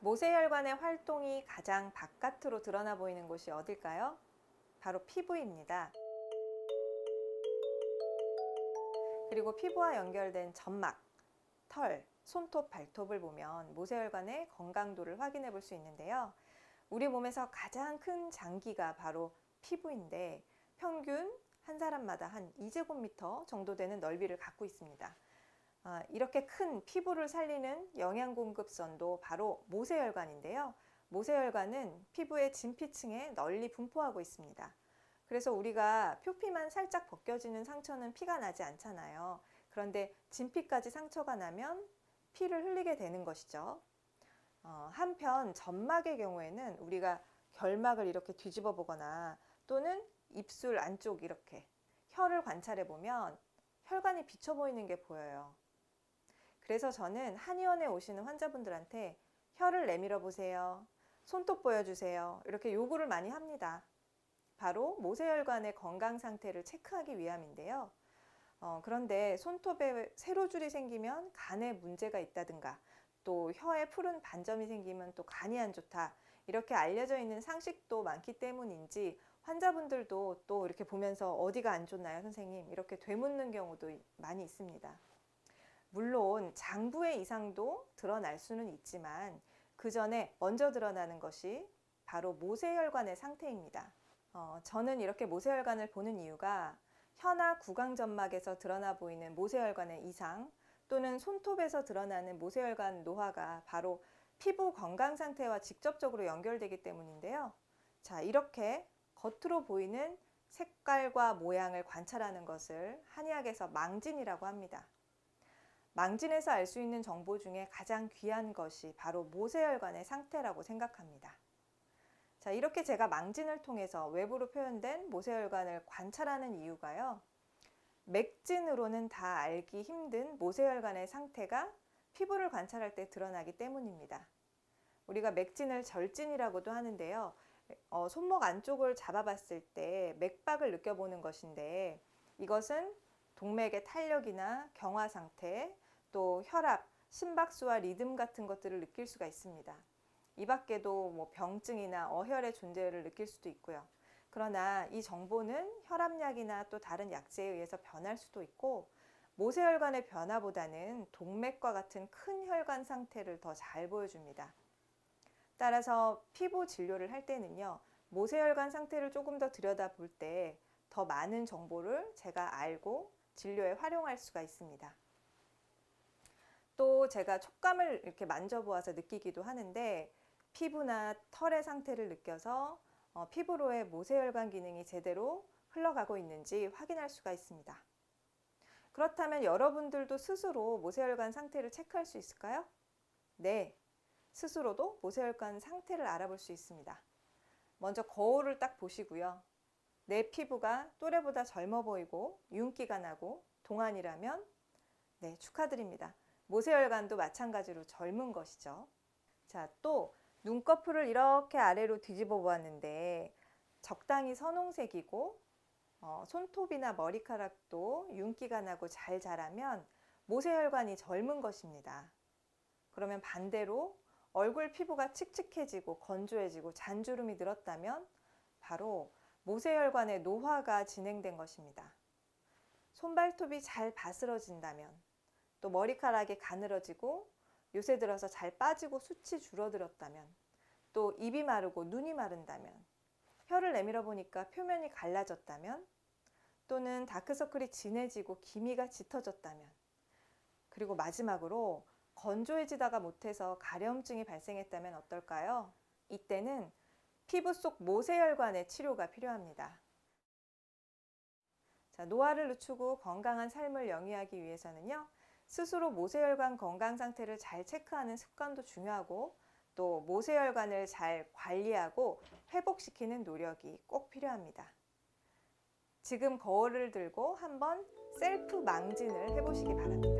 모세혈관의 활동이 가장 바깥으로 드러나 보이는 곳이 어딜까요? 바로 피부입니다. 그리고 피부와 연결된 점막, 털, 손톱, 발톱을 보면 모세혈관의 건강도를 확인해 볼 수 있는데요. 우리 몸에서 가장 큰 장기가 바로 피부인데 평균 한 사람마다 한 2제곱미터 정도 되는 넓이를 갖고 있습니다. 이렇게 큰 피부를 살리는 영양 공급선도 바로 모세혈관인데요. 모세혈관은 피부의 진피층에 널리 분포하고 있습니다. 그래서 우리가 표피만 살짝 벗겨지는 상처는 피가 나지 않잖아요. 그런데 진피까지 상처가 나면 피를 흘리게 되는 것이죠. 한편 점막의 경우에는 우리가 결막을 이렇게 뒤집어 보거나 또는 입술 안쪽 이렇게 혀를 관찰해 보면 혈관이 비쳐 보이는 게 보여요. 그래서 저는 한의원에 오시는 환자분들한테 혀를 내밀어 보세요, 손톱 보여주세요, 이렇게 요구를 많이 합니다. 바로 모세혈관의 건강 상태를 체크하기 위함인데요. 그런데 손톱에 세로줄이 생기면 간에 문제가 있다든가 또 혀에 푸른 반점이 생기면 또 간이 안 좋다, 이렇게 알려져 있는 상식도 많기 때문인지 환자분들도 또 이렇게 보면서 어디가 안 좋나요 선생님, 이렇게 되묻는 경우도 많이 있습니다. 물론 장부의 이상도 드러날 수는 있지만 그 전에 먼저 드러나는 것이 바로 모세혈관의 상태입니다. 저는 이렇게 모세혈관을 보는 이유가 혀나 구강점막에서 드러나 보이는 모세혈관의 이상 또는 손톱에서 드러나는 모세혈관 노화가 바로 피부 건강 상태와 직접적으로 연결되기 때문인데요. 자, 이렇게 겉으로 보이는 색깔과 모양을 관찰하는 것을 한의학에서 망진이라고 합니다. 망진에서 알 수 있는 정보 중에 가장 귀한 것이 바로 모세혈관의 상태라고 생각합니다. 자, 이렇게 제가 망진을 통해서 외부로 표현된 모세혈관을 관찰하는 이유가요. 맥진으로는 다 알기 힘든 모세혈관의 상태가 피부를 관찰할 때 드러나기 때문입니다. 우리가 맥진을 절진이라고도 하는데요. 손목 안쪽을 잡아봤을 때 맥박을 느껴보는 것인데 이것은 동맥의 탄력이나 경화 상태, 또 혈압, 심박수와 리듬 같은 것들을 느낄 수가 있습니다. 이 밖에도 병증이나 어혈의 존재를 느낄 수도 있고요. 그러나 이 정보는 혈압약이나 또 다른 약제에 의해서 변할 수도 있고 모세혈관의 변화보다는 동맥과 같은 큰 혈관 상태를 더 잘 보여줍니다. 따라서 피부 진료를 할 때는요, 모세혈관 상태를 조금 더 들여다볼 때 더 많은 정보를 제가 알고 진료에 활용할 수가 있습니다. 또 제가 촉감을 이렇게 만져보아서 느끼기도 하는데 피부나 털의 상태를 느껴서 피부로의 모세혈관 기능이 제대로 흘러가고 있는지 확인할 수가 있습니다. 그렇다면 여러분들도 스스로 모세혈관 상태를 체크할 수 있을까요? 네, 스스로도 모세혈관 상태를 알아볼 수 있습니다. 먼저 거울을 딱 보시고요. 내 피부가 또래보다 젊어 보이고 윤기가 나고 동안이라면 네, 축하드립니다. 모세혈관도 마찬가지로 젊은 것이죠. 자, 또 눈꺼풀을 이렇게 아래로 뒤집어 보았는데 적당히 선홍색이고 손톱이나 머리카락도 윤기가 나고 잘 자라면 모세혈관이 젊은 것입니다. 그러면 반대로 얼굴 피부가 칙칙해지고 건조해지고 잔주름이 늘었다면 바로 모세혈관의 노화가 진행된 것입니다. 손발톱이 잘 바스러진다면, 또 머리카락이 가늘어지고 요새 들어서 잘 빠지고 숱이 줄어들었다면, 또 입이 마르고 눈이 마른다면, 혀를 내밀어 보니까 표면이 갈라졌다면, 또는 다크서클이 진해지고 기미가 짙어졌다면, 그리고 마지막으로 건조해지다가 못해서 가려움증이 발생했다면 어떨까요? 이때는 피부 속 모세혈관의 치료가 필요합니다. 자, 노화를 늦추고 건강한 삶을 영위하기 위해서는요, 스스로 모세혈관 건강 상태를 잘 체크하는 습관도 중요하고 또 모세혈관을 잘 관리하고 회복시키는 노력이 꼭 필요합니다. 지금 거울을 들고 한번 셀프 망진을 해보시기 바랍니다.